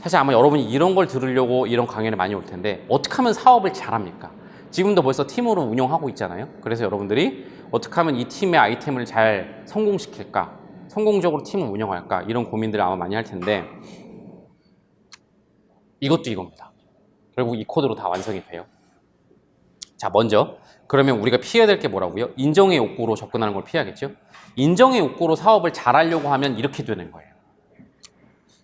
사실 아마 여러분이 이런 걸 들으려고 이런 강연에 많이 올 텐데 어떻게 하면 사업을 잘합니까? 지금도 벌써 팀으로 운영하고 있잖아요. 그래서 여러분들이 어떻게 하면 이 팀의 아이템을 잘 성공시킬까? 성공적으로 팀을 운영할까? 이런 고민들을 아마 많이 할 텐데 이것도 이겁니다. 결국 이 코드로 다 완성이 돼요. 자, 먼저 그러면 우리가 피해야 될 게 뭐라고요? 인정의 욕구로 접근하는 걸 피해야겠죠? 인정의 욕구로 사업을 잘하려고 하면 이렇게 되는 거예요.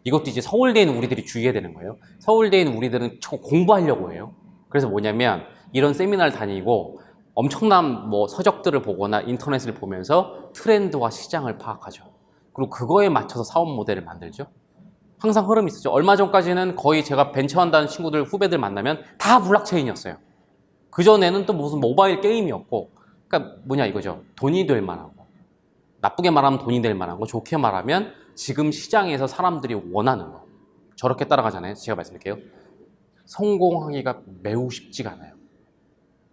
이것도 이제 서울대에 있는 우리들이 주의해야 되는 거예요. 서울대에 있는 우리들은 공부하려고 해요. 그래서 뭐냐면 이런 세미나를 다니고 엄청난 뭐 서적들을 보거나 인터넷을 보면서 트렌드와 시장을 파악하죠. 그리고 그거에 맞춰서 사업 모델을 만들죠. 항상 흐름이 있었죠. 얼마 전까지는 거의 제가 벤처한다는 친구들, 후배들 만나면 다 블록체인이었어요. 그전에는 또 무슨 모바일 게임이었고, 그러니까 뭐냐 이거죠. 돈이 될 만하고, 나쁘게 말하면 돈이 될 만하고, 좋게 말하면 지금 시장에서 사람들이 원하는 거. 저렇게 따라가잖아요. 제가 말씀드릴게요. 성공하기가 매우 쉽지가 않아요.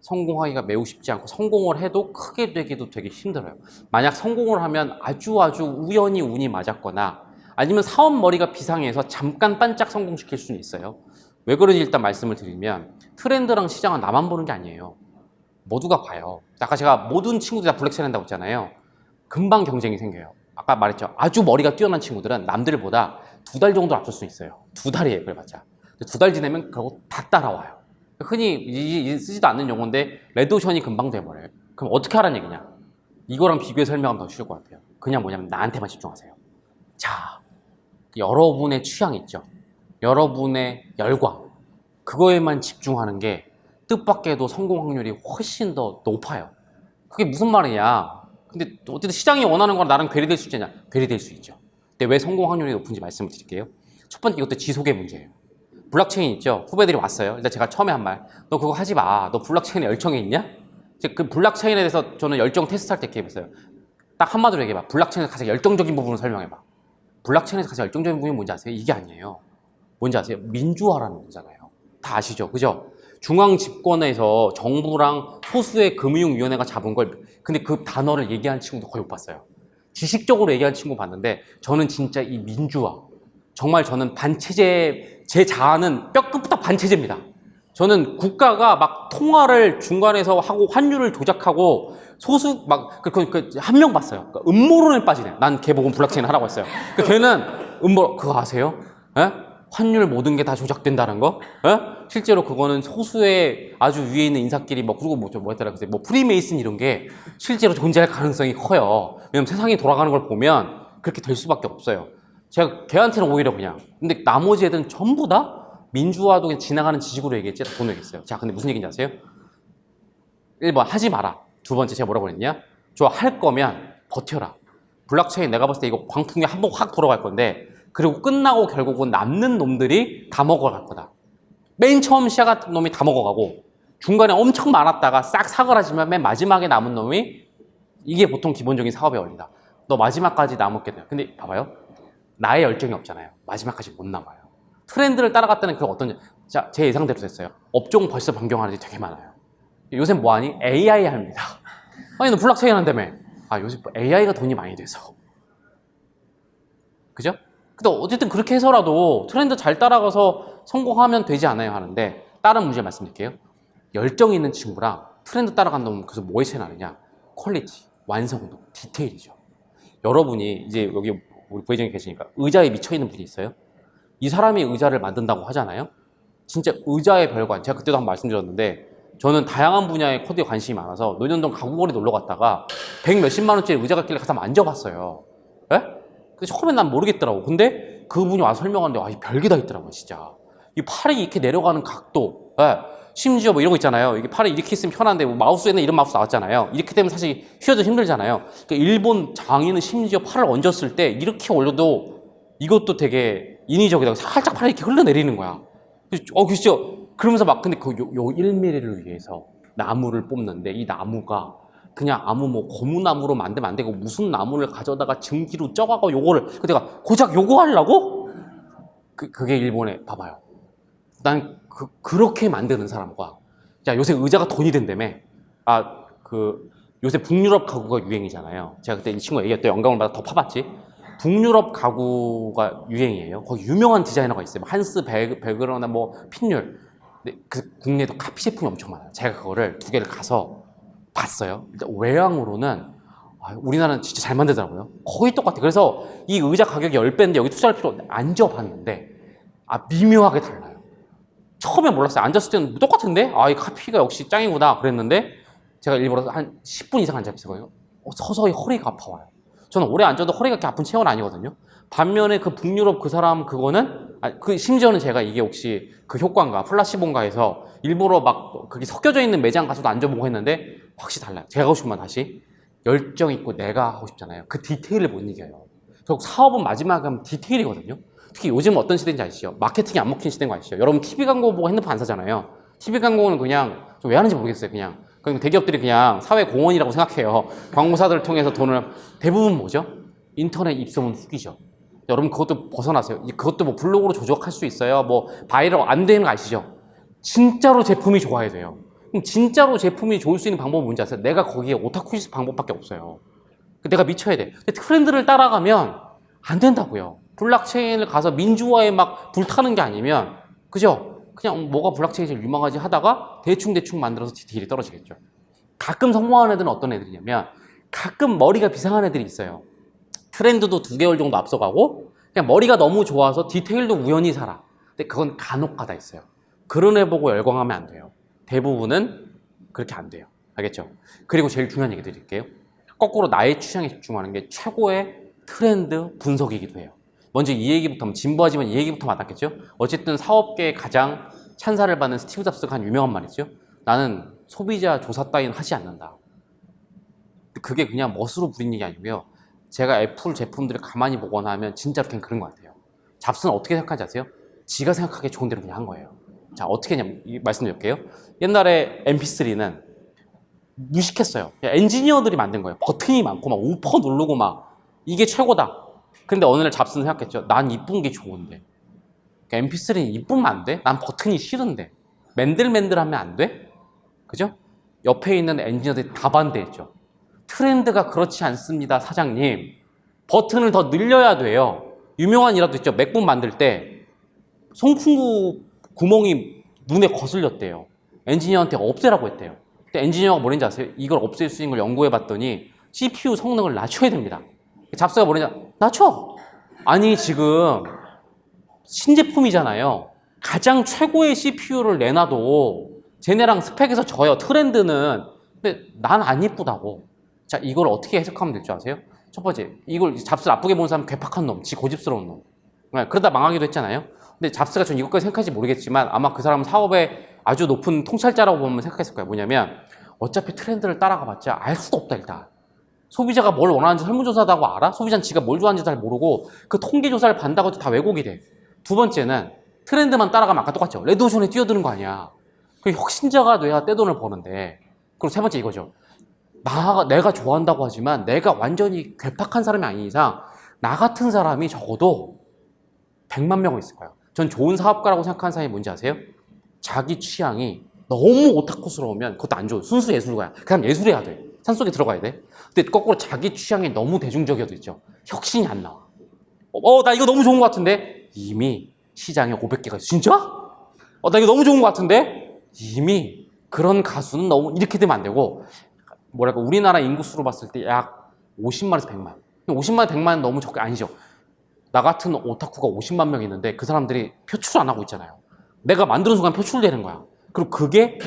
성공하기가 매우 쉽지 않고 성공을 해도 크게 되기도 되게 힘들어요. 만약 성공을 하면 아주 우연히 운이 맞았거나 아니면 사업머리가 비상해서 잠깐 반짝 성공시킬 수는 있어요. 왜 그런지 일단 말씀을 드리면 트렌드랑 시장은 나만 보는 게 아니에요. 모두가 봐요. 아까 제가 모든 친구들이 다 블록체인 한다고 했잖아요. 금방 경쟁이 생겨요. 아까 말했죠. 아주 머리가 뛰어난 친구들은 남들보다 2달 정도 앞설 수 있어요. 2달이에요. 그래봤자. 2달 지나면 결국 다 따라와요. 흔히 쓰지도 않는 용어인데 레드오션이 금방 돼버려요. 그럼 어떻게 하라는 얘기냐? 이거랑 비교해 설명하면 더 쉬울 것 같아요. 그냥 뭐냐면 나한테만 집중하세요. 자, 여러분의 취향 있죠? 여러분의 열광, 그거에만 집중하는 게 뜻밖에도 성공 확률이 훨씬 더 높아요. 그게 무슨 말이냐? 근데 어쨌든 시장이 원하는 건 나랑 괴리될 수 있냐? 괴리될 수 있죠. 근데 왜 성공 확률이 높은지 말씀을 드릴게요. 첫 번째, 이것도 지속의 문제예요. 블록체인 있죠? 후배들이 왔어요. 일단 제가 처음에 한 말, 너 그거 하지 마. 너 블록체인에 열정이 있냐? 그 블록체인에 대해서 저는 열정 테스트할 때 이렇게 해봤어요. 딱 한마디로 얘기해봐. 블록체인에서 가장 열정적인 부분을 설명해봐. 블록체인에서 가장 열정적인 부분이 뭔지 아세요? 이게 아니에요. 뭔지 아세요? 민주화라는 거잖아요. 다 아시죠? 그죠? 중앙 집권에서 정부랑 소수의 금융위원회가 잡은 걸, 근데 그 단어를 얘기하는 친구도 거의 못 봤어요. 지식적으로 얘기하는 친구 봤는데 저는 진짜 이 민주화, 정말 저는 반체제, 제 자아는 뼈끝부터 반체제입니다. 저는 국가가 막 통화를 중간에서 하고 환율을 조작하고 소수 막 한 명 봤어요. 그러니까 음모론에 빠지네. 난 걔 보고 블록체인 하라고 했어요. 걔는 그거 아세요? 에? 환율 모든 게 다 조작된다는 거? 에? 실제로 그거는 소수의 아주 위에 있는 인사끼리 그리고 뭐였더라, 뭐 프리메이슨 이런 게 실제로 존재할 가능성이 커요. 왜냐면 세상이 돌아가는 걸 보면 그렇게 될 수밖에 없어요. 제가 걔한테는 오히려 그냥. 근데 나머지 애들은 전부 다 민주화도 그냥 지나가는 지식으로 얘기했지, 다 돈 얘기했어요. 자, 근데 무슨 얘기인지 아세요? 1번, 하지 마라. 2번째, 제가 뭐라고 그랬냐? 할 거면 버텨라. 블록체인 내가 봤을 때 이거 광풍이 한번 확 돌아갈 건데, 그리고 끝나고 결국은 남는 놈들이 다 먹어갈 거다. 맨 처음 시작한 놈이 다 먹어가고, 중간에 엄청 많았다가 싹 사그라지면 맨 마지막에 남은 놈이, 이게 보통 기본적인 사업의 원리다. 너 마지막까지 남았게 돼요. 근데 봐봐요. 나의 열정이 없잖아요. 마지막까지 못 남아요. 트렌드를 따라갔다는 그 어떤, 자, 제 예상대로 됐어요. 업종 벌써 변경하는 게 되게 많아요. 요새 뭐하니? AI 합니다. 아니, 너 블록체인 한다며. 아, 요새 AI가 돈이 많이 돼서. 그죠? 근데 어쨌든 그렇게 해서라도 트렌드 잘 따라가서 성공하면 되지 않아요 하는데, 다른 문제 말씀드릴게요. 열정 있는 친구랑 트렌드 따라간다면 그래서 뭐에 차이 나느냐? 퀄리티, 완성도, 디테일이죠. 여러분이 이제 여기 우리 부회장이 계시니까 의자에 미쳐있는 분이 있어요. 이 사람이 의자를 만든다고 하잖아요. 진짜 의자의 별관, 제가 그때도 한번 말씀드렸는데 저는 다양한 분야의 코드에 관심이 많아서 논현동 가구거리 놀러 갔다가 100 몇십만 원짜리 의자가 있길래 가서 만져봤어요. 예? 근데 처음엔 난 모르겠더라고. 근데 그분이 와서 설명하는데 와, 이 별게 다 있더라고요, 진짜. 이 팔이 이렇게 내려가는 각도, 예? 심지어 뭐 이런 거 있잖아요. 이게 팔을 이렇게 있으면 편한데 뭐 마우스에는 이런 마우스 나왔잖아요. 이렇게 되면 사실 휘어도 힘들잖아요. 그러니까 일본 장인은 심지어 팔을 얹었을 때 이렇게 올려도 이것도 되게 인위적이다. 살짝 팔이 이렇게 흘러내리는 거야. 그죠? 그러면서 근데 요 1mm를 위해서 나무를 뽑는데 이 나무가 그냥 아무 뭐 고무나무로 만들면 안 되고 무슨 나무를 가져다가 증기로 쪄가고 요거를, 내가 고작 요거 하려고? 그게 일본에, 봐봐요. 난 그렇게 만드는 사람과, 자, 요새 의자가 돈이 된다며. 요새 북유럽 가구가 유행이잖아요. 제가 그때 이 친구가 얘기했던 영감을 받아 더 파봤지. 북유럽 가구가 유행이에요. 거기 유명한 디자이너가 있어요. 한스 베그러나 뭐 핀율. 근데 그 국내에도 카피 제품이 엄청 많아요. 제가 그거를 두 개를 가서 봤어요. 일단 외형으로는 우리나라는 진짜 잘 만들더라고요. 거의 똑같아요. 그래서 이 의자 가격이 10배인데 여기 투자할 필요 없는데 앉아봤는데 미묘하게 달라요. 처음에 몰랐어요. 앉았을 때는 똑같은데 이 카피가 역시 짱이구나 그랬는데 제가 일부러 한 10분 이상 앉아있어요. 서서히 허리가 아파와요. 저는 오래 앉아도 허리가 그렇게 아픈 체형은 아니거든요. 반면에 그 북유럽 그 사람 그거는 심지어는 제가 이게 혹시 그 효과인가 플라시본가 해서 일부러 막 그게 섞여져 있는 매장 가서도 앉아보고 했는데 확실히 달라요. 제가 하고 싶은 말 다시 열정 있고 내가 하고 싶잖아요. 그 디테일을 못 이겨요. 결국 사업은 마지막에 하면 디테일이거든요. 특히 요즘 어떤 시대인지 아시죠? 마케팅이 안 먹힌 시대인 거 아시죠? 여러분 TV 광고 보고 핸드폰 안 사잖아요. TV 광고는 그냥 좀 왜 하는지 모르겠어요. 그냥 대기업들이 그냥 사회 공헌이라고 생각해요. 광고사들을 통해서 돈을 대부분 뭐죠? 인터넷 입소문 후기죠. 여러분 그것도 벗어나세요. 그것도 뭐 블로그로 조작할 수 있어요. 뭐 바이럴 안 되는 거 아시죠? 진짜로 제품이 좋아야 돼요. 그럼 진짜로 제품이 좋을 수 있는 방법은 뭔지 아세요? 내가 거기에 오타쿠일 방법밖에 없어요. 내가 미쳐야 돼. 근데 트렌드를 따라가면 안 된다고요. 블록체인을 가서 민주화에 막 불타는 게 아니면 그죠? 그냥 뭐가 블록체인이 제일 유망하지 하다가 대충 만들어서 디테일이 떨어지겠죠. 가끔 성공하는 애들은 어떤 애들이냐면 가끔 머리가 비상한 애들이 있어요. 트렌드도 2개월 정도 앞서가고 그냥 머리가 너무 좋아서 디테일도 우연히 살아. 근데 그건 간혹 가다 있어요. 그런 애 보고 열광하면 안 돼요. 대부분은 그렇게 안 돼요. 알겠죠? 그리고 제일 중요한 얘기 드릴게요. 거꾸로 나의 취향에 집중하는 게 최고의 트렌드 분석이기도 해요. 먼저 이 얘기부터 하면 진부하지만 이 얘기부터 맞았겠죠? 어쨌든 사업계에 가장 찬사를 받는 스티브 잡스가 한 유명한 말이죠. 나는 소비자 조사 따위는 하지 않는다. 그게 그냥 멋으로 부린 얘기 아니고요. 제가 애플 제품들을 가만히 보거나 하면 진짜로 그냥 그런 것 같아요. 잡스는 어떻게 생각하지 아세요? 지가 생각하기에 좋은 대로 그냥 한 거예요. 자, 어떻게 했냐면 말씀드릴게요. 옛날에 MP3는 무식했어요. 엔지니어들이 만든 거예요. 버튼이 많고 막 우퍼 누르고 막 이게 최고다. 근데 어느 날 잡스는 생각했죠. 난 이쁜 게 좋은데. 그러니까 MP3는 이쁘면 안 돼? 난 버튼이 싫은데. 맨들맨들하면 안 돼? 그죠? 옆에 있는 엔지니어들이 다 반대했죠. 트렌드가 그렇지 않습니다, 사장님. 버튼을 더 늘려야 돼요. 유명한 일화도 있죠. 맥북 만들 때 송풍구 구멍이 눈에 거슬렸대요. 엔지니어한테 없애라고 했대요. 근데 엔지니어가 뭐랬는지 아세요? 이걸 없앨 수 있는 걸 연구해 봤더니 CPU 성능을 낮춰야 됩니다. 잡스가 뭐랬냐? 낮춰! 아니 지금 신제품이잖아요. 가장 최고의 CPU를 내놔도 쟤네랑 스펙에서 져요. 트렌드는. 근데 난 안 이쁘다고. 자, 이걸 어떻게 해석하면 될 줄 아세요? 첫 번째, 이걸 잡스를 나쁘게 본 사람 괴팍한 놈, 지 고집스러운 놈. 그러다 망하기도 했잖아요. 근데 잡스가 전 이것까지 생각할지 모르겠지만 아마 그 사람은 사업에 아주 높은 통찰자라고 보면 생각했을 거예요. 뭐냐면 어차피 트렌드를 따라가 봤자 알 수도 없다 일단. 소비자가 뭘 원하는지 설문조사도 하고 알아? 소비자는 지가 뭘 좋아하는지 잘 모르고 그 통계조사를 반다고 해도 다 왜곡이 돼. 두 번째는 트렌드만 따라가면 아까 똑같죠. 레드오션에 뛰어드는 거 아니야. 그 혁신자가 돼야 떼돈을 버는데. 그리고 세 번째 이거죠. 내가 좋아한다고 하지만 내가 완전히 괴팍한 사람이 아닌 이상 나 같은 사람이 적어도 100만 명은 있을 거예요. 전 좋은 사업가라고 생각하는 사람이 뭔지 아세요? 자기 취향이 너무 오타쿠스러우면 그것도 안 좋아. 순수 예술가야. 그 사람 예술해야 돼. 산속에 들어가야 돼. 근데 거꾸로 자기 취향이 너무 대중적이어도 있죠. 혁신이 안 나와. 나 이거 너무 좋은 것 같은데 이미 시장에 500개가 있어. 진짜? 나 이거 너무 좋은 것 같은데 이미 그런 가수는 너무 이렇게 되면 안 되고 뭐랄까 우리나라 인구수로 봤을 때 약 50만에서 100만. 50만, 100만은 너무 적게 아니죠. 나 같은 오타쿠가 50만 명 있는데 그 사람들이 표출 안 하고 있잖아요. 내가 만드는 순간 표출되는 거야. 그리고 그게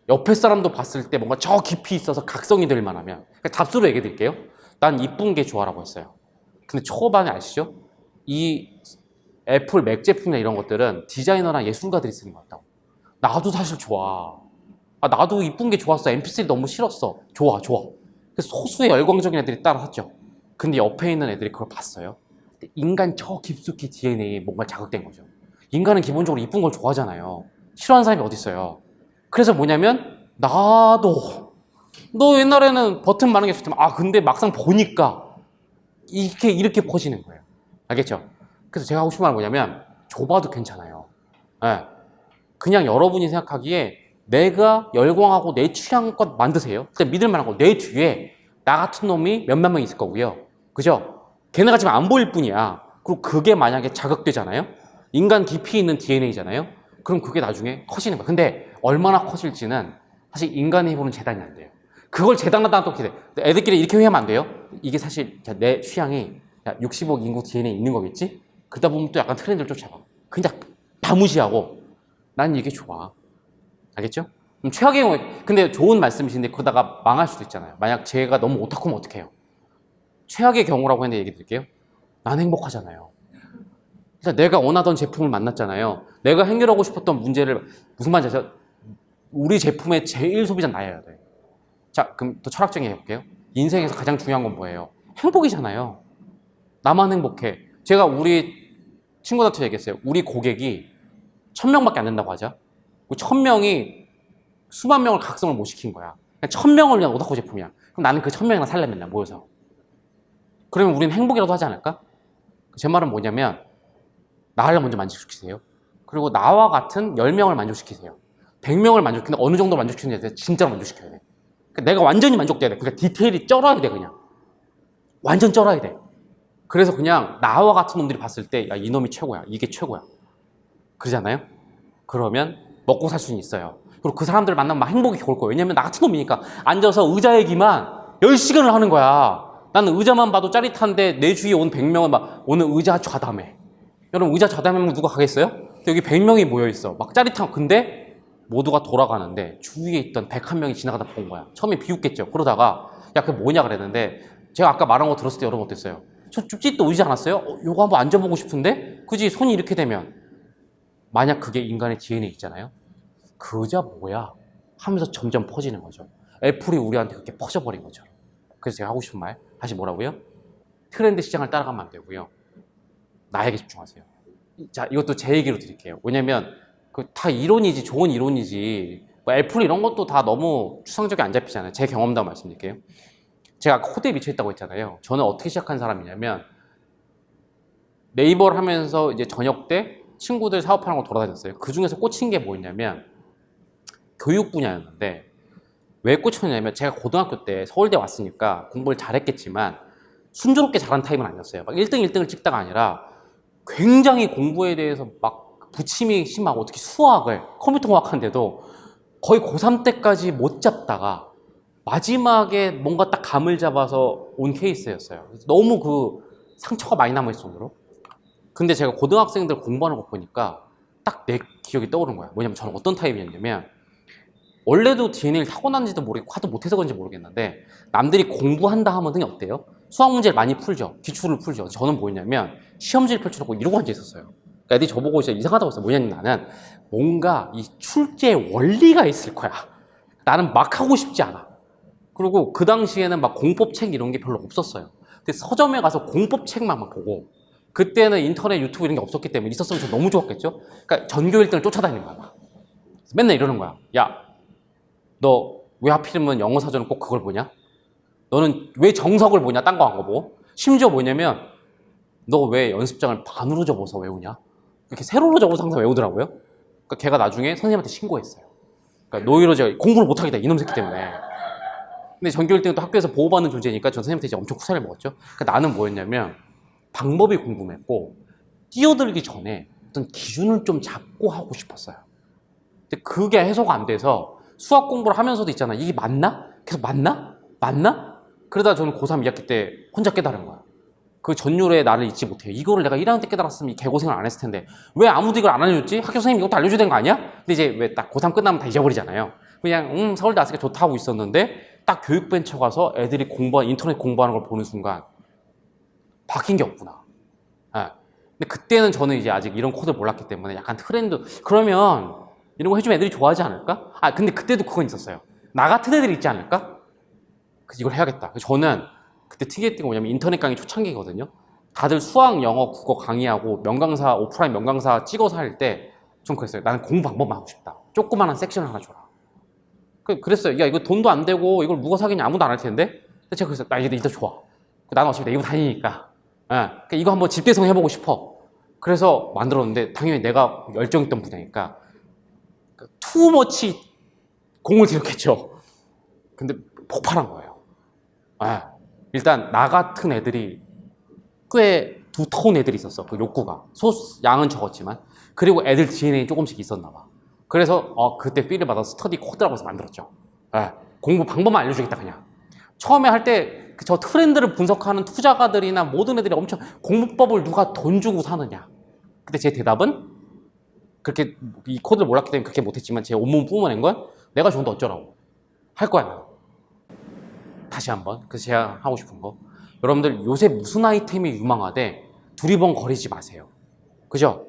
옆에 사람도 봤을 때 뭔가 저 깊이 있어서 각성이 될 만하면 그러니까 잡스로 얘기해 드릴게요. 난 이쁜 게 좋아라고 했어요. 근데 초반에 아시죠? 이 애플 맥 제품이나 이런 것들은 디자이너나 예술가들이 쓰는 것 같다고. 나도 사실 좋아. 나도 이쁜 게 좋았어. MP3 너무 싫었어. 좋아. 그래서 소수의 열광적인 애들이 따라 샀죠. 근데 옆에 있는 애들이 그걸 봤어요. 인간 저 깊숙이 DNA에 뭔가 자극된 거죠. 인간은 기본적으로 이쁜 걸 좋아하잖아요. 싫어하는 사람이 어디 있어요. 그래서 뭐냐면 나도 너 옛날에는 버튼 많은 게 좋지만 근데 막상 보니까 이렇게 퍼지는 거예요. 알겠죠? 그래서 제가 하고 싶은 말은 뭐냐면 좁아도 괜찮아요. 네. 그냥 여러분이 생각하기에 내가 열광하고 내 취향껏 만드세요. 근데 믿을 만한 거 내 뒤에 나 같은 놈이 몇만 명 있을 거고요. 그죠? 걔네가 지금 안 보일 뿐이야. 그리고 그게 만약에 자극되잖아요? 인간 깊이 있는 DNA잖아요? 그럼 그게 나중에 커지는 거야. 근데 얼마나 커질지는 사실 인간이 해보는 재단이 안 돼요. 그걸 재단하다가 또 기대. 애들끼리 이렇게 회의하면 안 돼요? 이게 사실 내 취향이 60억 인구 DNA에 있는 거겠지? 그러다 보면 또 약간 트렌드를 쫓아가. 그냥 다 무시하고 난 이게 좋아. 알겠죠? 최악의 경우에 근데 좋은 말씀이신데 그러다가 망할 수도 있잖아요. 만약 제가 너무 오타쿠면 어떡해요? 최악의 경우라고 했는데 얘기 드릴게요. 난 행복하잖아요. 그러니까 내가 원하던 제품을 만났잖아요. 내가 해결하고 싶었던 문제를 무슨 말인지 아세요? 우리 제품의 제일 소비자는 나여야 돼. 자, 그럼 더 철학적인 해볼게요. 인생에서 가장 중요한 건 뭐예요? 행복이잖아요. 나만 행복해. 제가 우리 친구들한테 얘기했어요. 우리 고객이 1000명밖에 안 된다고 하자. 1000명이 수만 명을 각성을 못 시킨 거야. 1000명을 위한 오타쿠 제품이야. 그럼 나는 그 1000명이나 살래 맨날 모여서. 그러면 우리는 행복이라도 하지 않을까? 제 말은 뭐냐면 나를 먼저 만족시키세요. 그리고 나와 같은 10명을 만족시키세요. 100명을 만족시키는데 어느 정도 만족시키는지 진짜로 만족시켜야 돼. 그러니까 내가 완전히 만족돼야 돼. 그러니까 디테일이 쩔어야 돼 그냥. 완전 쩔어야 돼. 그래서 그냥 나와 같은 놈들이 봤을 때 야, 이놈이 최고야. 이게 최고야. 그러잖아요? 그러면 먹고 살 수는 있어요. 그리고 그 사람들을 만나면 막 행복이 올 거예요. 왜냐면 나 같은 놈이니까 앉아서 의자 얘기만 10시간을 하는 거야. 나는 의자만 봐도 짜릿한데 내 주위에 온 100명은 막 오늘 의자 좌담회. 여러분 의자 좌담회면 누가 가겠어요? 여기 100명이 모여있어. 막 짜릿한 근데 모두가 돌아가는데 주위에 있던 101명이 지나가다 본 거야. 처음에 비웃겠죠. 그러다가 야 그게 뭐냐 그랬는데 제가 아까 말한 거 들었을 때 여러분 어땠어요? 저 쭈짓도 오지 않았어요? 요거 한번 앉아보고 싶은데? 그지? 손이 이렇게 되면 만약 그게 인간의 DNA 있잖아요? 그 의자 뭐야? 하면서 점점 퍼지는 거죠. 애플이 우리한테 그렇게 퍼져버린 거죠. 그래서 제가 하고 싶은 말 다시 뭐라고요? 트렌드 시장을 따라가면 안 되고요. 나에게 집중하세요. 자, 이것도 제 얘기로 드릴게요. 왜냐면 그 다 이론이지 좋은 이론이지 뭐 애플 이런 것도 다 너무 추상적이 안 잡히잖아요. 제 경험담 말씀드릴게요. 제가 아까 코드에 미쳐있다고 했잖아요. 저는 어떻게 시작한 사람이냐면 네이버를 하면서 이제 저녁 때 친구들 사업하는 거 돌아다녔어요. 그 중에서 꽂힌 게 뭐였냐면 교육 분야였는데 왜 꽂혔냐면 제가 고등학교 때 서울대 왔으니까 공부를 잘했겠지만 순조롭게 잘한 타입은 아니었어요. 막 1등, 1등을 찍다가 아니라 굉장히 공부에 대해서 막 부침이 심하고 특히 수학을 컴퓨터공학한데도 거의 고3 때까지 못 잡다가 마지막에 뭔가 딱 감을 잡아서 온 케이스였어요. 너무 그 상처가 많이 남아있을 정도로. 근데 제가 고등학생들 공부하는 거 보니까 딱 내 기억이 떠오른 거야. 뭐냐면 저는 어떤 타입이었냐면 원래도 DNA를 타고났는지도 모르겠고 하도 못해서 그런지 모르겠는데 남들이 공부한다 하면 등이 어때요? 수학 문제를 많이 풀죠. 기출을 풀죠. 저는 뭐였냐면 시험지를 펼쳐놓고 이러고 앉아 있었어요. 그러니까 애들이 저보고 진짜 이상하다고 했어요. 뭐냐면 나는 뭔가 이 출제 원리가 있을 거야. 나는 막 하고 싶지 않아. 그리고 그 당시에는 막 공법책 이런 게 별로 없었어요. 근데 서점에 가서 공법책만 막 보고 그때는 인터넷 유튜브 이런 게 없었기 때문에 있었으면 저 너무 좋았겠죠? 그러니까 전교 1등을 쫓아다니는 거야. 막. 맨날 이러는 거야. 야, 너 왜 하필이면 영어 사전은 꼭 그걸 보냐? 너는 왜 정석을 보냐? 딴 거 안 거 보고. 심지어 뭐냐면 너 왜 연습장을 반으로 접어서 외우냐? 이렇게 세로로 접어서 항상 외우더라고요. 그러니까 걔가 나중에 선생님한테 신고했어요. 그러니까 노이로 제가 공부를 못하겠다 이놈 새끼 때문에. 근데 전교 1등은 또 학교에서 보호받는 존재니까 전 선생님한테 이제 엄청 쿠사를 먹었죠. 그러니까 나는 뭐였냐면 방법이 궁금했고 뛰어들기 전에 어떤 기준을 좀 잡고 하고 싶었어요. 근데 그게 해소가 안 돼서 수학 공부를 하면서도 있잖아. 이게 맞나? 계속 맞나? 맞나? 그러다 저는 고3 2학기 때 혼자 깨달은 거야. 그 전율에 나를 잊지 못해요. 이거를 내가 1학년 때 깨달았으면 이 개고생을 안 했을 텐데 왜 아무도 이걸 안 알려줬지? 학교 선생님이 이것도 알려줘야 되는 거 아니야? 근데 이제 왜 딱 고3 끝나면 다 잊어버리잖아요. 그냥 서울대 왔으니까 좋다 하고 있었는데 딱 교육벤처 가서 애들이 인터넷 공부하는 걸 보는 순간 바뀐 게 없구나. 네. 근데 그때는 저는 이제 아직 이런 코드를 몰랐기 때문에 약간 트렌드 그러면 이런 거 해주면 애들이 좋아하지 않을까? 아 근데 그때도 그건 있었어요. 나 같은 애들이 있지 않을까? 그래서 이걸 해야겠다. 저는 그때 특이했던 게 뭐냐면 인터넷 강의 초창기거든요. 다들 수학, 영어, 국어 강의하고 명강사, 오프라인 명강사 찍어서 할 때 좀 그랬어요. 나는 공부 방법만 하고 싶다. 조그마한 섹션을 하나 줘라. 그랬어요. 야 이거 돈도 안 되고 이걸 누가 사겠냐 아무도 안 할 텐데. 근데 제가 그랬어요. 나 이게 더 좋아. 나는 어차피 네이버 다니니까. 그러니까 이거 한번 집대성 해보고 싶어. 그래서 만들었는데 당연히 내가 열정 있던 분야니까 투머치 공을 들였겠죠. 근데 폭발한 거예요. 일단 나 같은 애들이 꽤 두터운 애들이 있었어. 그 욕구가. 양은 적었지만. 그리고 애들 DNA 조금씩 있었나 봐. 그래서 그때 필을 받아서 스터디 코드라고 해서 만들었죠. 예, 공부 방법만 알려주겠다 그냥. 처음에 할 때 저 트렌드를 분석하는 투자가들이나 모든 애들이 엄청 공부법을 누가 돈 주고 사느냐. 근데 제 대답은 그렇게 이 코드를 몰랐기 때문에 그렇게 못했지만 제 온몸 뿜어낸 건 내가 좋은데 어쩌라고. 할 거야 나는. 다시 한번 그래서 제가 하고 싶은 거 여러분들 요새 무슨 아이템이 유망하대 두리번거리지 마세요. 그죠?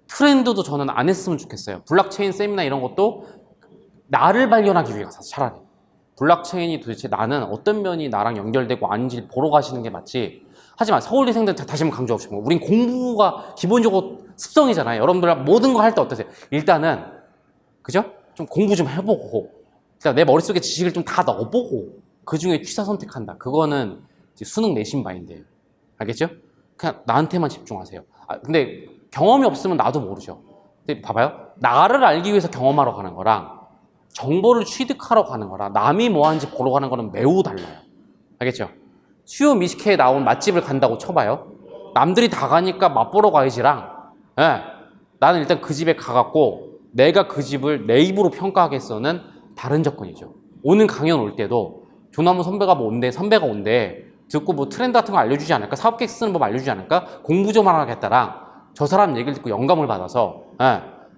트렌드도 저는 안 했으면 좋겠어요. 블록체인 세미나 이런 것도 나를 발견하기 위해 가서 차라리 블록체인이 도대체 나는 어떤 면이 나랑 연결되고 아닌지 보러 가시는 게 맞지. 하지만 서울대생들 다시 한번 강조하고 싶은 거 우린 공부가 기본적으로 습성이잖아요. 여러분들 모든 거 할 때 어떠세요? 일단은 그죠? 좀 공부 좀 해보고 일단 내 머릿속에 지식을 좀 다 넣어보고 그 중에 취사 선택한다. 그거는 이제 수능 내신 바인데 알겠죠? 그냥 나한테만 집중하세요. 근데 경험이 없으면 나도 모르죠. 근데 봐봐요. 나를 알기 위해서 경험하러 가는 거랑 정보를 취득하러 가는 거랑 남이 뭐 하는지 보러 가는 거는 매우 달라요. 알겠죠? 수요 미식회에 나온 맛집을 간다고 쳐봐요. 남들이 다 가니까 맛보러 가야지랑 나는 일단 그 집에 가갖고 내가 그 집을 내 입으로 평가하겠어는 다른 접근이죠. 오는 강연 올 때도 조나무 선배가 뭐 온대, 선배가 온대 듣고 뭐 트렌드 같은 거 알려주지 않을까? 사업 계획 쓰는 법 알려주지 않을까? 공부 좀 하겠다랑 저 사람 얘기를 듣고 영감을 받아서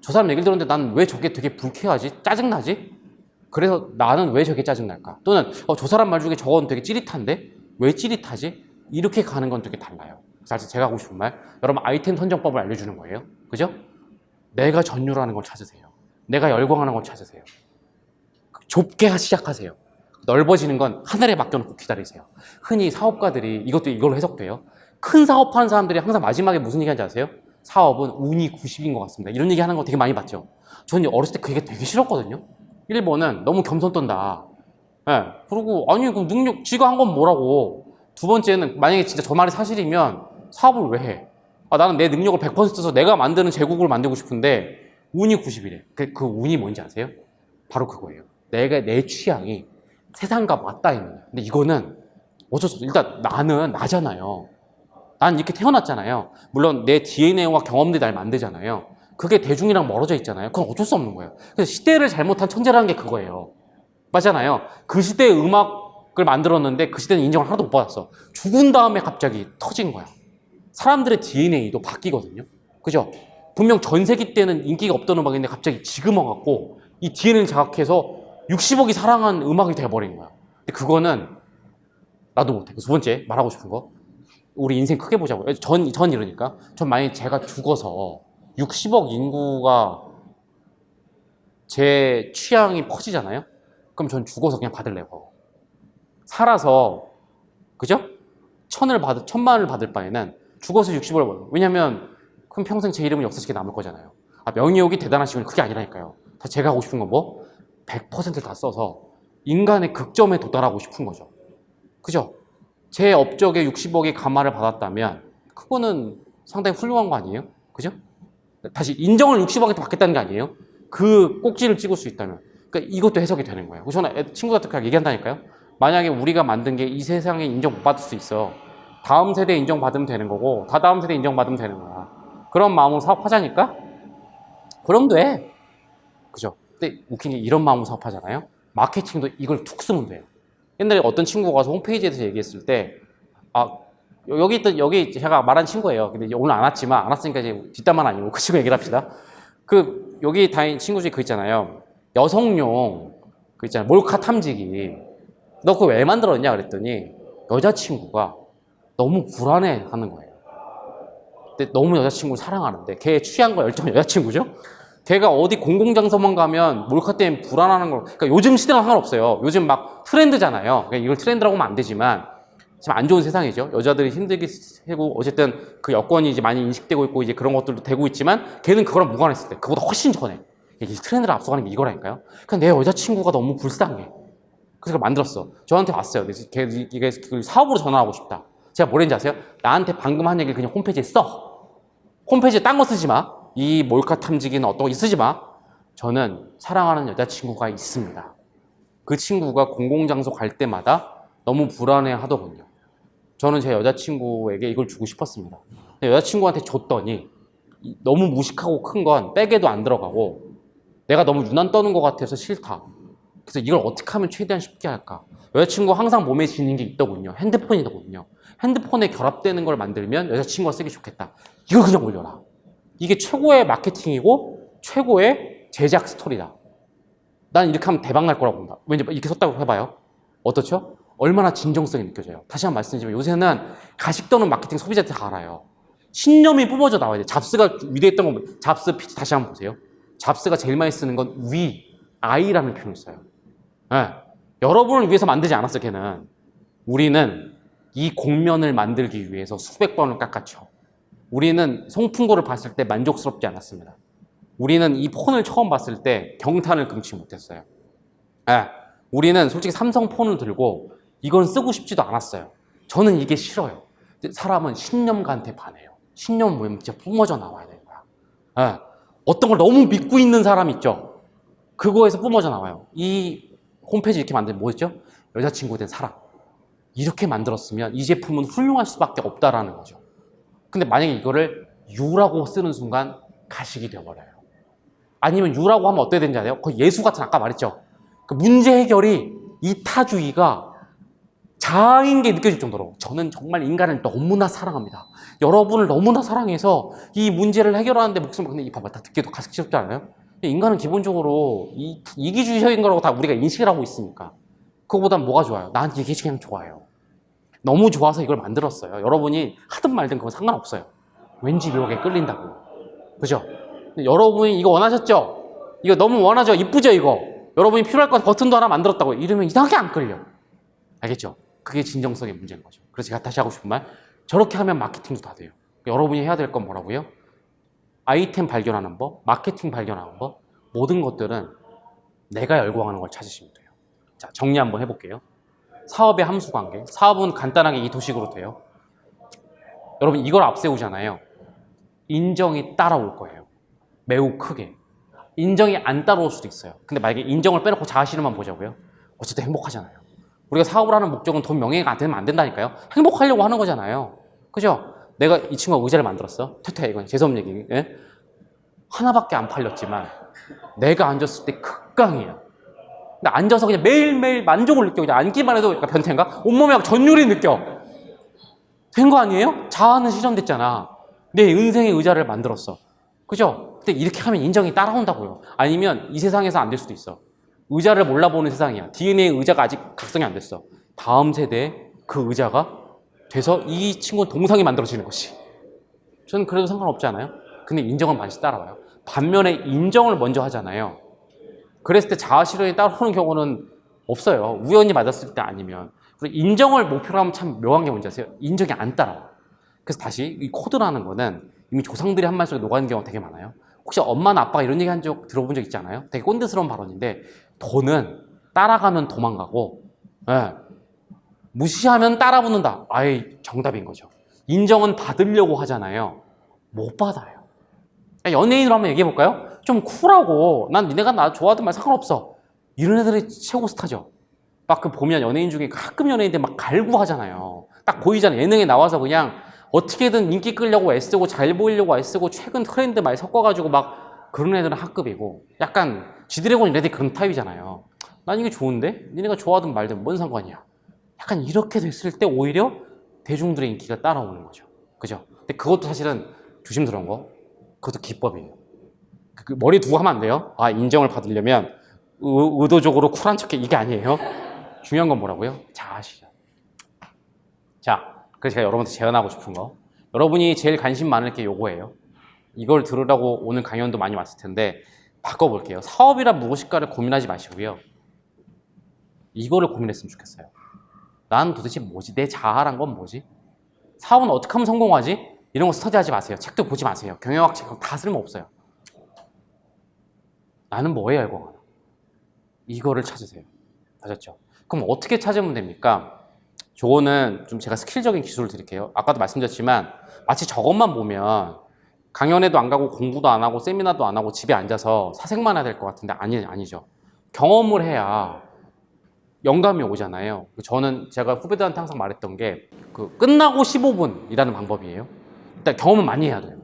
저 사람 얘기를 들었는데 나는 왜 저게 되게 불쾌하지? 짜증나지? 그래서 나는 왜 저게 짜증날까? 또는 저 사람 말 중에 저건 되게 찌릿한데? 왜 찌릿하지? 이렇게 가는 건 되게 달라요. 그래서 제가 하고 싶은 말 여러분 아이템 선정법을 알려주는 거예요. 그죠? 내가 전율하는 걸 찾으세요. 내가 열광하는 걸 찾으세요. 좁게 시작하세요. 넓어지는 건 하늘에 맡겨놓고 기다리세요. 흔히 사업가들이 이것도 이걸로 해석돼요. 큰 사업하는 사람들이 항상 마지막에 무슨 얘기 하는지 아세요? 사업은 운이 90인 것 같습니다. 이런 얘기 하는 거 되게 많이 봤죠. 저는 어렸을 때 그 얘기 되게 싫었거든요. 1번은 너무 겸손 떤다. 그리고 아니 그 능력 지가 한 건 뭐라고. 두 번째는 만약에 진짜 저 말이 사실이면 사업을 왜 해? 나는 내 능력을 100% 써서 내가 만드는 제국을 만들고 싶은데 운이 90이래. 그 운이 뭔지 아세요? 바로 그거예요. 내 취향이 세상과 맞닿아 있는 거예요. 근데 이거는 어쩔 수 없어. 일단 나는 나잖아요. 난 이렇게 태어났잖아요. 물론 내 DNA와 경험들이 날 만들잖아요. 그게 대중이랑 멀어져 있잖아요. 그건 어쩔 수 없는 거예요. 그래서 시대를 잘못한 천재라는 게 그거예요. 맞잖아요. 그 시대의 음악을 만들었는데 그 시대는 인정을 하나도 못 받았어. 죽은 다음에 갑자기 터진 거야. 사람들의 DNA도 바뀌거든요. 그죠? 분명 전세기 때는 인기가 없던 음악인데 갑자기 지금 와갖고 이 DNA를 자각해서 60억이 사랑한 음악이 돼버린 거야. 근데 그거는 나도 못해. 두 번째 말하고 싶은 거 우리 인생 크게 보자고요. 전 이러니까 전 만약에 제가 죽어서 60억 인구가 제 취향이 퍼지잖아요. 그럼 전 죽어서 그냥 받을래요. 살아서 그죠? 천만을 받을 바에는 죽어서 60억을 벌어요. 왜냐면 그럼 평생 제 이름은 역사책에 남을 거잖아요. 명예욕이 대단하시군 그게 아니라니까요. 다 제가 하고 싶은 건 뭐? 100%를 다 써서 인간의 극점에 도달하고 싶은 거죠. 그죠? 제 업적에 60억의 감화를 받았다면 그거는 상당히 훌륭한 거 아니에요? 그죠? 다시 인정을 60억에 받겠다는 게 아니에요? 그 꼭지를 찍을 수 있다면 그러니까 이것도 해석이 되는 거예요. 그래서 저는 친구들한테 그렇게 얘기한다니까요. 만약에 우리가 만든 게 이 세상에 인정 못 받을 수 있어. 다음 세대에 인정받으면 되는 거고 다다음 세대에 인정받으면 되는 거야. 그런 마음으로 사업하자니까? 그럼 돼. 그죠? 근데 웃긴 게 이런 마음으로 사업하잖아요. 마케팅도 이걸 툭 쓰면 돼요. 옛날에 어떤 친구가 와서 홈페이지에서 얘기했을 때 여기 제가 말한 친구예요. 근데 오늘 안 왔지만 안 왔으니까 이제 뒷담만 아니고 그 친구 얘기를 합시다. 여기 다닌 친구 중에 그 있잖아요. 여성용 그 있잖아요. 몰카 탐지기. 너 그거 왜 만들었냐 그랬더니 여자친구가 너무 불안해 하는 거예요. 근데 너무 여자친구를 사랑하는데 걔의 취향과 열정은 여자친구죠? 걔가 어디 공공장소만 가면 몰카 때문에 불안하는 걸. 그러니까 요즘 시대랑 상관없어요. 요즘 막 트렌드잖아요. 그러니까 이걸 트렌드라고 하면 안 되지만 지금 안 좋은 세상이죠. 여자들이 힘들게 하고 어쨌든 그 여건이 이제 많이 인식되고 있고 이제 그런 것들도 되고 있지만 걔는 그거랑 무관했을 때 그보다 훨씬 전에 이 트렌드를 앞서가는 게 이거라니까요. 그냥 내 여자친구가 너무 불쌍해. 그래서 그걸 만들었어. 저한테 왔어요. 그래서 이게 사업으로 전환하고 싶다. 제가 뭐랬는지 아세요? 나한테 방금 한 얘기를 그냥 홈페이지에 써. 홈페이지에 딴 거 쓰지 마. 이 몰카 탐지기는 어떤 거 쓰지 마. 저는 사랑하는 여자친구가 있습니다. 그 친구가 공공장소 갈 때마다 너무 불안해 하더군요. 저는 제 여자친구에게 이걸 주고 싶었습니다. 근데 여자친구한테 줬더니 너무 무식하고 큰 건 백에도 안 들어가고 내가 너무 유난 떠는 것 같아서 싫다. 그래서 이걸 어떻게 하면 최대한 쉽게 할까? 여자친구 항상 몸에 지닌 게 있더군요. 핸드폰이더군요. 핸드폰에 결합되는 걸 만들면 여자친구가 쓰기 좋겠다. 이걸 그냥 올려라. 이게 최고의 마케팅이고 최고의 제작 스토리다. 난 이렇게 하면 대박 날 거라고 본다. 왠지 이렇게 썼다고 해봐요. 어떻죠? 얼마나 진정성이 느껴져요. 다시 한번 말씀드리지만 요새는 가식 떠는 마케팅 소비자들 다 알아요. 신념이 뿜어져 나와야 돼요. 잡스가 위대했던 건 잡스 피치 다시 한번 보세요. 잡스가 제일 많이 쓰는 건 we, I라는 표현을 써요. 네. 여러분을 위해서 만들지 않았어, 걔는. 우리는 이 공면을 만들기 위해서 수백 번을 깎았죠. 우리는 송풍구를 봤을 때 만족스럽지 않았습니다. 우리는 이 폰을 처음 봤을 때 경탄을 금치 못했어요. 네. 우리는 솔직히 삼성 폰을 들고 이건 쓰고 싶지도 않았어요. 저는 이게 싫어요. 사람은 신념가한테 반해요. 신념 모임 진짜 뿜어져 나와야 되는 거야. 네. 어떤 걸 너무 믿고 있는 사람 있죠? 그거에서 뿜어져 나와요. 이 홈페이지 이렇게 만들면 뭐였죠? 여자친구에 대한 사랑. 이렇게 만들었으면 이 제품은 훌륭할 수밖에 없다라는 거죠. 근데 만약에 이거를 유라고 쓰는 순간 가식이 되어버려요. 아니면 유라고 하면 어떻게 되는지 아세요? 거의 예수 같은 아까 말했죠? 그 문제 해결이 이타주의가 자아인 게 느껴질 정도로 저는 정말 인간을 너무나 사랑합니다. 여러분을 너무나 사랑해서 이 문제를 해결하는데 목숨을 근데 이 봐봐 다 듣기도 가식스럽지 않아요? 인간은 기본적으로 이기주의적인 거라고 다 우리가 인식을 하고 있으니까 그거보단 뭐가 좋아요? 난 이게 그냥 좋아요. 너무 좋아서 이걸 만들었어요. 여러분이 하든 말든 그건 상관없어요. 왠지 묘하게 끌린다고. 그죠? 여러분이 이거 원하셨죠? 이거 너무 원하죠? 이쁘죠 이거? 여러분이 필요할 것 같아 버튼도 하나 만들었다고 이러면 이상하게 안 끌려. 알겠죠? 그게 진정성의 문제인 거죠. 그래서 제가 다시 하고 싶은 말 저렇게 하면 마케팅도 다 돼요. 여러분이 해야 될 건 뭐라고요? 아이템 발견하는 법, 마케팅 발견하는 법 모든 것들은 내가 열광하는 걸 찾으시면 돼요. 자, 정리 한번 해볼게요. 사업의 함수관계. 사업은 간단하게 이 도식으로 돼요. 여러분 이걸 앞세우잖아요. 인정이 따라올 거예요. 매우 크게. 인정이 안 따라올 수도 있어요. 근데 만약에 인정을 빼놓고 자아 실현만 보자고요. 어쨌든 행복하잖아요. 우리가 사업을 하는 목적은 돈 명예가 안 되면 안 된다니까요. 행복하려고 하는 거잖아요. 그죠? 내가 이 친구가 의자를 만들었어. 퇴퇴 이건 재수없는 얘기. 예? 하나밖에 안 팔렸지만 내가 앉았을 때 극강이야. 근데 앉아서 그냥 매일매일 만족을 느껴. 그냥 앉기만 해도 약간 변태인가? 온몸에 막 전율이 느껴. 된 거 아니에요? 자아는 실현됐잖아. 내 인생의 의자를 만들었어. 그죠? 근데 이렇게 하면 인정이 따라온다고요. 아니면 이 세상에서 안 될 수도 있어. 의자를 몰라보는 세상이야. DNA 의자가 아직 각성이 안 됐어. 다음 세대에 그 의자가 돼서 이 친구는 동상이 만들어지는 것이. 저는 그래도 상관없지 않아요? 근데 인정은 반드시 따라와요. 반면에 인정을 먼저 하잖아요. 그랬을 때 자아 실현이 따라오는 경우는 없어요. 우연히 맞았을 때 아니면. 그리고 인정을 목표로 하면 참 묘한 게 뭔지 아세요? 인정이 안 따라와. 그래서 다시 이 코드라는 거는 이미 조상들이 한 말 속에 녹아있는 경우가 되게 많아요. 혹시 엄마나 아빠가 이런 얘기 한 적 들어본 적 있지 않아요? 되게 꼰대스러운 발언인데 돈은 따라가면 도망가고 예, 무시하면 따라붙는다. 아예 정답인 거죠. 인정은 받으려고 하잖아요. 못 받아요. 연예인으로 한번 얘기해 볼까요? 좀 쿨하고 난 니네가 나 좋아하든 말 상관없어. 이런 애들이 최고 스타죠. 막 그 보면 연예인 중에 가끔 연예인들 막 갈구하잖아요. 딱 보이잖아요. 예능에 나와서 그냥 어떻게든 인기 끌려고 애쓰고 잘 보이려고 애쓰고 최근 트렌드 말 섞어가지고 막 그런 애들은 학급이고 약간 지드래곤 이래도 그런 타입이잖아요. 난 이게 좋은데? 니네가 좋아하든 말든 뭔 상관이야. 약간 이렇게 됐을 때 오히려 대중들의 인기가 따라오는 거죠. 그죠? 근데 그것도 사실은 조심스러운 거. 그것도 기법이에요. 그 머리 두고 하면 안 돼요. 아, 인정을 받으려면 의도적으로 쿨한 척해. 이게 아니에요. 중요한 건 뭐라고요? 자아시죠. 자, 그래서 제가 여러분한테 제안하고 싶은 거. 여러분이 제일 관심 많을 게 요거예요. 이걸 들으라고 오늘 강연도 많이 왔을 텐데 바꿔볼게요. 사업이란 무엇일까를 고민하지 마시고요. 이거를 고민했으면 좋겠어요. 난 도대체 뭐지? 내 자아란 건 뭐지? 사업은 어떻게 하면 성공하지? 이런 거 스터디하지 마세요. 책도 보지 마세요. 경영학 책 다 쓸모없어요. 나는 뭐에 열광하나? 이거를 찾으세요. 아셨죠? 그럼 어떻게 찾으면 됩니까? 저거는 좀 제가 스킬적인 기술을 드릴게요. 아까도 말씀드렸지만 마치 저것만 보면 강연에도 안 가고 공부도 안 하고 세미나도 안 하고 집에 앉아서 사색만 해야 될 것 같은데 아니죠. 경험을 해야 영감이 오잖아요. 저는 제가 후배들한테 항상 말했던 게 그 끝나고 15분이라는 방법이에요. 일단 경험은 많이 해야 돼요.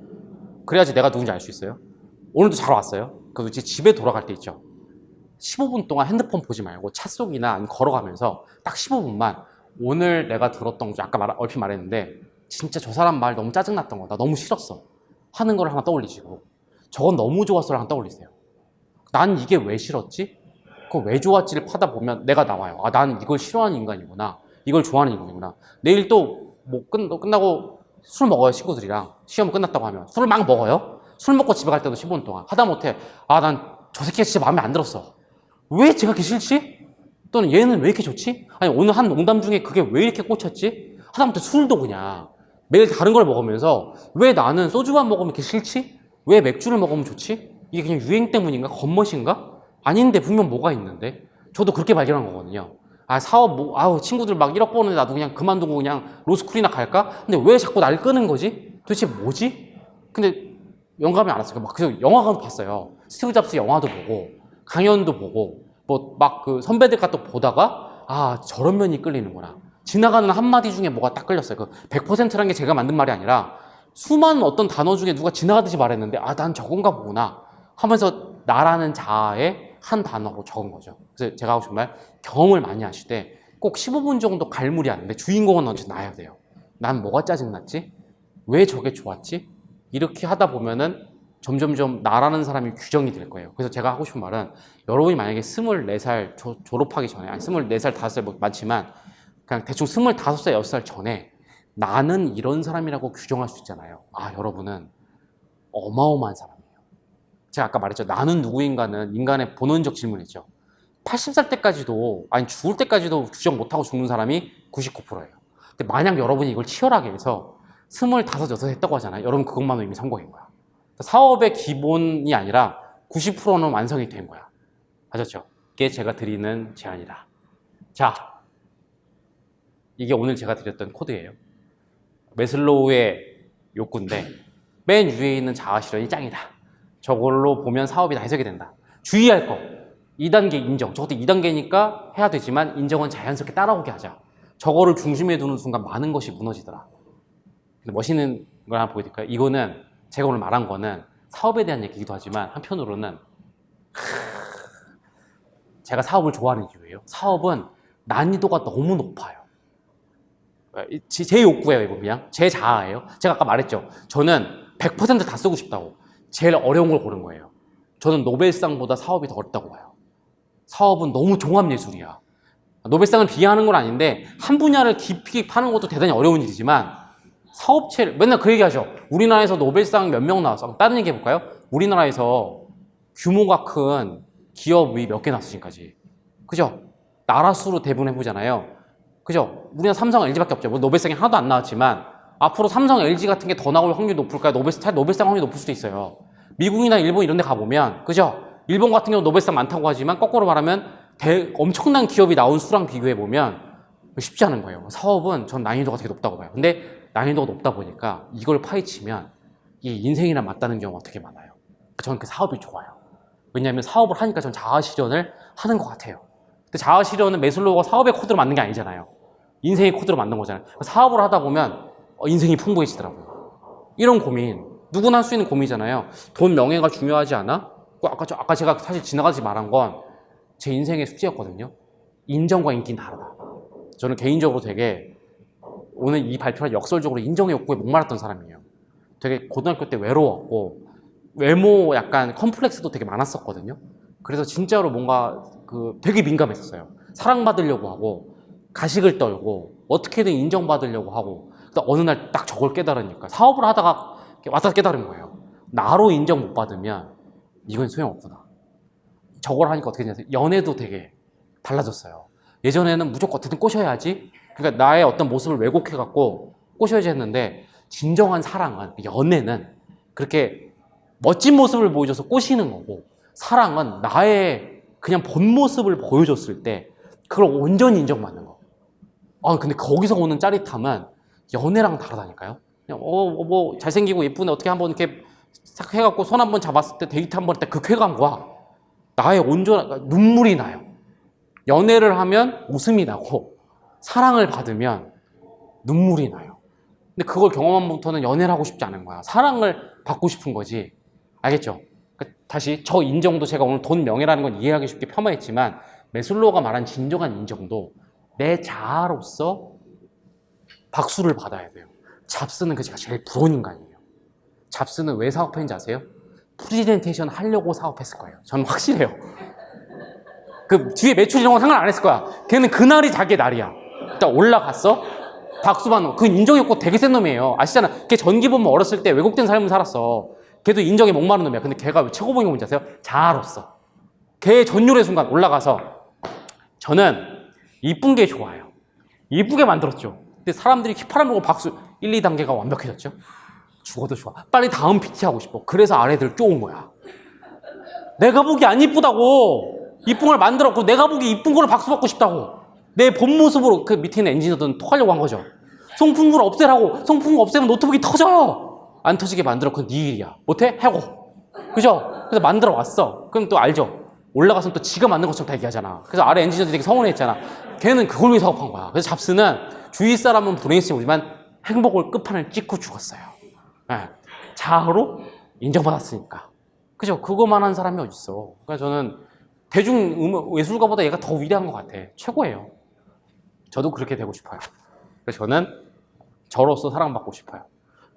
그래야지 내가 누군지 알 수 있어요. 오늘도 잘 왔어요. 그래서 이제 집에 돌아갈 때 있죠. 15분 동안 핸드폰 보지 말고 차 속이나 아니면 걸어가면서 딱 15분만 오늘 내가 들었던 거 아까 얼핏 말했는데 진짜 저 사람 말 너무 짜증났던 거 나 너무 싫었어 하는 걸 하나 떠올리시고 저건 너무 좋았어를 하나 떠올리세요. 난 이게 왜 싫었지? 그거 왜 좋았지를 파다 보면 내가 나와요. 아, 나는 이걸 싫어하는 인간이구나. 이걸 좋아하는 인간이구나. 내일 또 뭐 끝나고 술 먹어요. 친구들이랑. 시험 끝났다고 하면. 술을 막 먹어요. 술 먹고 집에 갈 때도 15분 동안. 하다못해 아, 난 저 새끼가 진짜 마음에 안 들었어. 왜 제가 이렇게 싫지? 또는 얘는 왜 이렇게 좋지? 아니 오늘 한 농담 중에 그게 왜 이렇게 꽂혔지? 하다못해 술도 그냥 매일 다른 걸 먹으면서 왜 나는 소주만 먹으면 이렇게 싫지? 왜 맥주를 먹으면 좋지? 이게 그냥 유행 때문인가? 겉멋인가? 아닌데 분명 뭐가 있는데 저도 그렇게 발견한 거거든요. 아 사업 뭐 아우 친구들 막 1억 버는데 나도 그냥 그만두고 그냥 로스쿨이나 갈까? 근데 왜 자꾸 날 끄는 거지? 도대체 뭐지? 근데 영감이 안 왔어요. 막 그래서 영화관도 봤어요. 스티브 잡스 영화도 보고 강연도 보고 뭐 막 그 선배들과 또 보다가 아 저런 면이 끌리는구나. 지나가는 한마디 중에 뭐가 딱 끌렸어요. 그 100%란 게 제가 만든 말이 아니라 수많은 어떤 단어 중에 누가 지나가듯이 말했는데 아 난 저건가 보구나 하면서 나라는 자아의 한 단어로 적은 거죠. 그래서 제가 하고 싶은 말 경험을 많이 하실 때 꼭 15분 정도 갈무리 하는데 주인공은 언제 나야 돼요. 난 뭐가 짜증났지? 왜 저게 좋았지? 이렇게 하다 보면은 점점점 나라는 사람이 규정이 될 거예요. 그래서 제가 하고 싶은 말은 여러분이 만약에 24살 졸업하기 전에 아니 24살, 5살 뭐 많지만 그냥 대충 25살, 6살 전에 나는 이런 사람이라고 규정할 수 있잖아요. 아 여러분은 어마어마한 사람이에요. 제가 아까 말했죠. 나는 누구인가는 인간의 본원적 질문이죠. 80살 때까지도 아니 죽을 때까지도 규정 못하고 죽는 사람이 99%예요. 근데 만약 여러분이 이걸 치열하게 해서 25, 6 했다고 하잖아요. 여러분 그것만으로 이미 성공인 거야. 사업의 기본이 아니라 90%는 완성이 된 거야. 아셨죠? 이게 제가 드리는 제안이다. 자, 이게 오늘 제가 드렸던 코드예요. 매슬로우의 욕구인데 맨 위에 있는 자아실현이 짱이다. 저걸로 보면 사업이 다 해석이 된다. 주의할 거 2단계 인정. 저것도 2단계니까 해야 되지만 인정은 자연스럽게 따라오게 하자. 저거를 중심에 두는 순간 많은 것이 무너지더라. 근데 멋있는 걸 하나 보여드릴까요? 이거는 제가 오늘 말한 거는 사업에 대한 얘기이기도 하지만 한편으로는 제가 사업을 좋아하는 이유예요. 사업은 난이도가 너무 높아요. 제 욕구예요. 이거 그냥 제 자아예요. 제가 아까 말했죠. 저는 100% 다 쓰고 싶다고. 제일 어려운 걸 고른 거예요. 저는 노벨상보다 사업이 더 어렵다고 봐요. 사업은 너무 종합예술이야. 노벨상을 비하하는 건 아닌데 한 분야를 깊이 파는 것도 대단히 어려운 일이지만 사업체를 맨날 그 얘기하죠. 우리나라에서 노벨상 몇 명 나왔어? 다른 얘기 해볼까요? 우리나라에서 규모가 큰 기업이 몇 개 나왔어 지금까지. 그죠? 나라 수로 대부분 해보잖아요. 그죠? 우리나라 삼성, LG밖에 없죠. 뭐 노벨상이 하나도 안 나왔지만 앞으로 삼성, LG 같은 게 더 나올 확률이 높을까요? 노벨상 확률이 높을 수도 있어요. 미국이나 일본 이런 데 가보면 그죠? 일본 같은 경우 노벨상 많다고 하지만 거꾸로 말하면 엄청난 기업이 나온 수랑 비교해보면 쉽지 않은 거예요. 사업은 전 난이도가 되게 높다고 봐요. 근데 난이도가 높다 보니까 이걸 파헤치면 이게 인생이랑 맞다는 경우가 되게 많아요. 저는 그 사업이 좋아요. 왜냐하면 사업을 하니까 전 자아실현을 하는 것 같아요. 근데 자아실현은 매슬로우가 사업의 코드로 만든 게 아니잖아요. 인생의 코드로 만든 거잖아요. 사업을 하다 보면 인생이 풍부해지더라고요. 이런 고민 누구나 할 수 있는 고민이잖아요. 돈, 명예가 중요하지 않아? 아까 제가 사실 지나가지 말한 건 제 인생의 숙제였거든요. 인정과 인기는 다르다. 저는 개인적으로 되게 오늘 이 발표를 역설적으로 인정의 욕구에 목말랐던 사람이에요. 되게 고등학교 때 외로웠고 외모 약간 컴플렉스도 되게 많았었거든요. 그래서 진짜로 뭔가 되게 민감했었어요. 사랑받으려고 하고 가식을 떨고 어떻게든 인정받으려고 하고 어느 날 딱 저걸 깨달으니까 사업을 하다가 왔다 깨달은 거예요. 나로 인정 못 받으면 이건 소용없구나. 저걸 하니까 어떻게 되냐면 연애도 되게 달라졌어요. 예전에는 무조건 어떻게든 꼬셔야지. 그러니까 나의 어떤 모습을 왜곡해갖고 꼬셔야지 했는데 진정한 사랑은 연애는 그렇게 멋진 모습을 보여줘서 꼬시는 거고 사랑은 나의 그냥 본 모습을 보여줬을 때 그걸 온전히 인정받는 거. 근데 거기서 오는 짜릿함은 연애랑 다르다니까요. 그냥 뭐 잘생기고 예쁘네 어떻게 한번 이렇게 싹 해갖고 손 한번 잡았을 때 데이트 한번 할 때 그 쾌감과 나의 온전한 눈물이 나요. 연애를 하면 웃음이 나고 사랑을 받으면 눈물이 나요. 근데 그걸 경험한 부터는 연애를 하고 싶지 않은 거야. 사랑을 받고 싶은 거지. 알겠죠? 다시 저 인정도 제가 오늘 돈 명예라는 건 이해하기 쉽게 폄하했지만 매슬로우가 말한 진정한 인정도 내 자아로서 박수를 받아야 돼요. 잡스는 그 제가 제일 부러운 인간이에요. 잡스는 왜 사업했는지 아세요? 프리젠테이션 하려고 사업했을 거예요. 저는 확실해요. 그 뒤에 매출 이런 건 상관 안 했을 거야. 걔는 그날이 자기의 날이야. 일단 올라갔어. 박수 받는 거. 그 인정의 욕구 되게 센 놈이에요. 아시잖아. 걔 전기 보면 어렸을 때 왜곡된 삶을 살았어. 걔도 인정에 목마른 놈이야. 근데 걔가 왜 최고봉이 뭔지 아세요? 자아로서. 걔의 전율의 순간 올라가서 저는 이쁜 게 좋아요. 이쁘게 만들었죠. 근데 사람들이 휘파람 불고 박수 1, 2단계가 완벽해졌죠. 죽어도 좋아. 빨리 다음 PT 하고 싶어. 그래서 아래들 쪼은 거야. 내가 보기 안 이쁘다고. 이쁜 걸 만들었고 내가 보기 이쁜 걸 박수 받고 싶다고. 내 본 모습으로 그 밑에 있는 엔지니어들은 토하려고 한 거죠. 송풍구를 없애라고. 송풍구 없애면 노트북이 터져요. 안 터지게 만들어. 그건 네 일이야. 못해? 해고. 그죠? 그래서 만들어 왔어. 그럼 또 알죠? 올라가서 또 지가 만든 것처럼 다 얘기하잖아. 그래서 아래 엔지니어들이 되게 서운해했잖아. 걔는 그걸 위해 사업한 거야. 그래서 잡스는 주위 사람은 불행했지만 행복을 끝판을 찍고 죽었어요. 네. 자아로 인정받았으니까. 그죠? 그거만 한 사람이 어딨어. 그러니까 저는 대중 예술가보다 얘가 더 위대한 것 같아. 최고예요. 저도 그렇게 되고 싶어요. 그래서 저는 저로서 사랑받고 싶어요.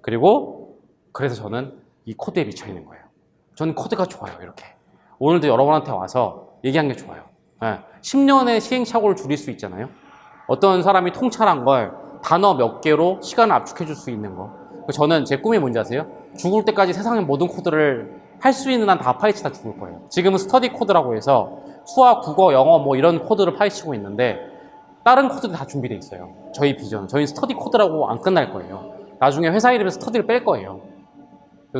그리고 그래서 저는 이 코드에 미쳐있는 거예요. 저는 코드가 좋아요. 이렇게. 오늘도 여러분한테 와서 얘기한 게 좋아요. 네. 10년의 시행착오를 줄일 수 있잖아요. 어떤 사람이 통찰한 걸 단어 몇 개로 시간을 압축해 줄 수 있는 거. 저는 제 꿈이 뭔지 아세요? 죽을 때까지 세상의 모든 코드를 할 수 있는 한 다 파헤치다 죽을 거예요. 지금은 스터디 코드라고 해서 수학, 국어, 영어 뭐 이런 코드를 파헤치고 있는데 다른 코드도 다 준비되어 있어요. 저희 비전. 저희 스터디 코드라고 안 끝날 거예요. 나중에 회사 이름에서 스터디를 뺄 거예요.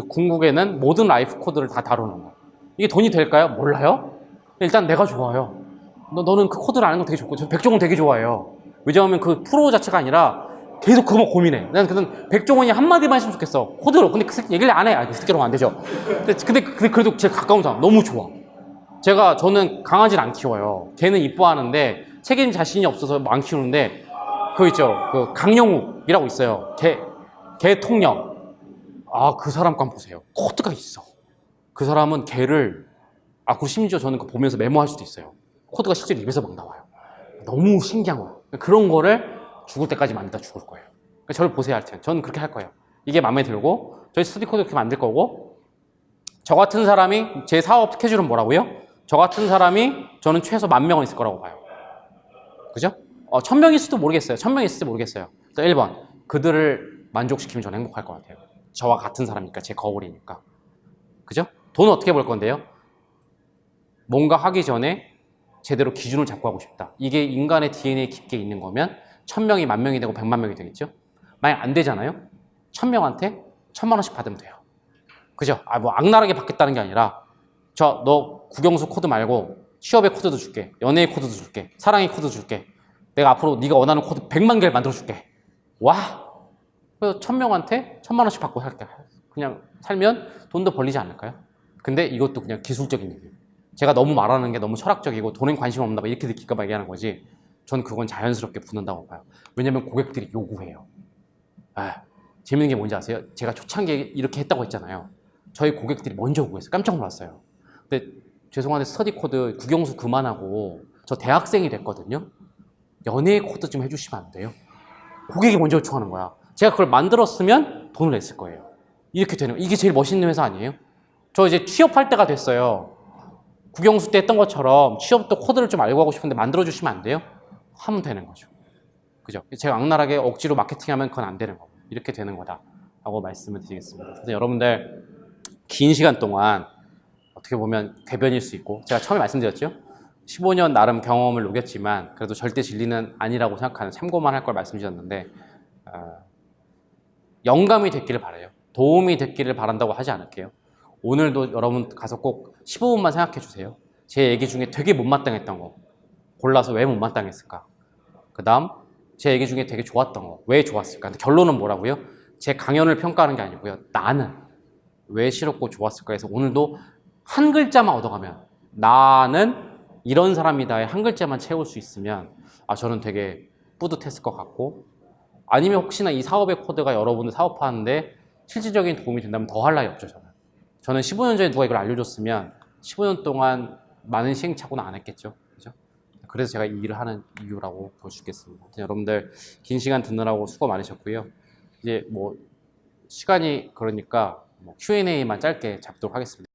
궁극에는 모든 라이프 코드를 다 다루는 거. 이게 돈이 될까요? 몰라요. 일단 내가 좋아요. 너는 그 코드를 아는 거 되게 좋고 저 백종원 되게 좋아해요. 왜냐하면 그 프로 자체가 아니라 계속 그거 고민해. 난 백종원이 한마디만 했으면 좋겠어. 코드로. 근데 그 새끼 얘기를 안 해. 그 새끼로는 안 되죠. 근데 그래도 제가 가까운 사람 너무 좋아. 저는 강아지를 안 키워요. 걔는 이뻐하는데 책임 자신이 없어서 안 키우는데 그거 있죠. 그 강영욱이라고 있어요. 개 통령. 아, 그 사람 감 보세요. 코드가 있어. 그 사람은 개를 그리고 심지어 저는 그거 보면서 메모할 수도 있어요. 코드가 실제로 입에서 막 나와요. 너무 신기한 거예요. 그런 거를 죽을 때까지 만들다 죽을 거예요. 그러니까 저를 보세요, 하여튼. 저는 그렇게 할 거예요. 이게 마음에 들고, 저희 스터디 코드 그렇게 만들 거고, 저 같은 사람이, 제 사업 스케줄은 뭐라고요? 저 같은 사람이 저는 최소 10,000명은 있을 거라고 봐요. 그죠? 1,000명 있을지도 모르겠어요. 1,000명 있을지 모르겠어요. 1번, 그들을 만족시키면 저는 행복할 것 같아요. 저와 같은 사람이니까, 제 거울이니까. 그죠? 돈은 어떻게 벌 건데요? 뭔가 하기 전에 제대로 기준을 잡고 하고 싶다. 이게 인간의 DNA에 깊게 있는 거면 1,000명이 10,000명이 되고 1,000,000명이 되겠죠? 만약 안 되잖아요? 1,000명한테 1,000,000원씩 받으면 돼요. 그죠? 뭐 악랄하게 받겠다는 게 아니라 너 국영수 코드 말고 취업의 코드도 줄게. 연애의 코드도 줄게. 사랑의 코드 줄게. 내가 앞으로 네가 원하는 코드 100만 개를 만들어 줄게. 와! 그래서 1,000명한테 1,000,000원씩 받고 살게. 그냥 살면 돈도 벌리지 않을까요? 근데 이것도 그냥 기술적인 얘기예요. 제가 너무 말하는 게 너무 철학적이고 돈에 관심 없나 봐 이렇게 느낄까 봐 얘기하는 거지 전 그건 자연스럽게 붙는다고 봐요. 왜냐면 고객들이 요구해요. 재밌는 게 뭔지 아세요? 제가 초창기에 이렇게 했다고 했잖아요. 저희 고객들이 먼저 요구했어요. 깜짝 놀랐어요. 근데 죄송한데 스터디 코드 국영수 그만하고 저 대학생이 됐거든요. 연애 코드 좀 해주시면 안 돼요? 고객이 먼저 요청하는 거야. 제가 그걸 만들었으면 돈을 냈을 거예요. 이렇게 되는 거. 이게 제일 멋있는 회사 아니에요? 저 이제 취업할 때가 됐어요. 국영수 때 했던 것처럼 취업도 코드를 좀 알고 하고 싶은데 만들어주시면 안 돼요? 하면 되는 거죠. 그죠? 제가 악랄하게 억지로 마케팅하면 그건 안 되는 거고 이렇게 되는 거다 라고 말씀을 드리겠습니다. 그래서 여러분들 긴 시간 동안 어떻게 보면 궤변일 수 있고 제가 처음에 말씀드렸죠? 15년 나름 경험을 녹였지만 그래도 절대 진리는 아니라고 생각하는 참고만 할 걸 말씀드렸는데 영감이 됐기를 바라요. 도움이 됐기를 바란다고 하지 않을게요. 오늘도 여러분 가서 꼭 15분만 생각해 주세요. 제 얘기 중에 되게 못마땅했던 거 골라서 왜 못마땅했을까? 그 다음 제 얘기 중에 되게 좋았던 거 왜 좋았을까? 결론은 뭐라고요? 제 강연을 평가하는 게 아니고요. 나는 왜 싫었고 좋았을까 해서 오늘도 한 글자만 얻어가면 나는 이런 사람이다의 한 글자만 채울 수 있으면 저는 되게 뿌듯했을 것 같고, 아니면 혹시나 이 사업의 코드가 여러분들 사업하는데 실질적인 도움이 된다면 더 할 나위 없죠. 저는 15년 전에 누가 이걸 알려줬으면 15년 동안 많은 시행착오는 안 했겠죠. 그죠? 그래서 제가 이 일을 하는 이유라고 볼 수 있겠습니다. 여러분들 긴 시간 듣느라고 수고 많으셨고요. 이제 뭐 시간이 그러니까 Q&A만 짧게 잡도록 하겠습니다.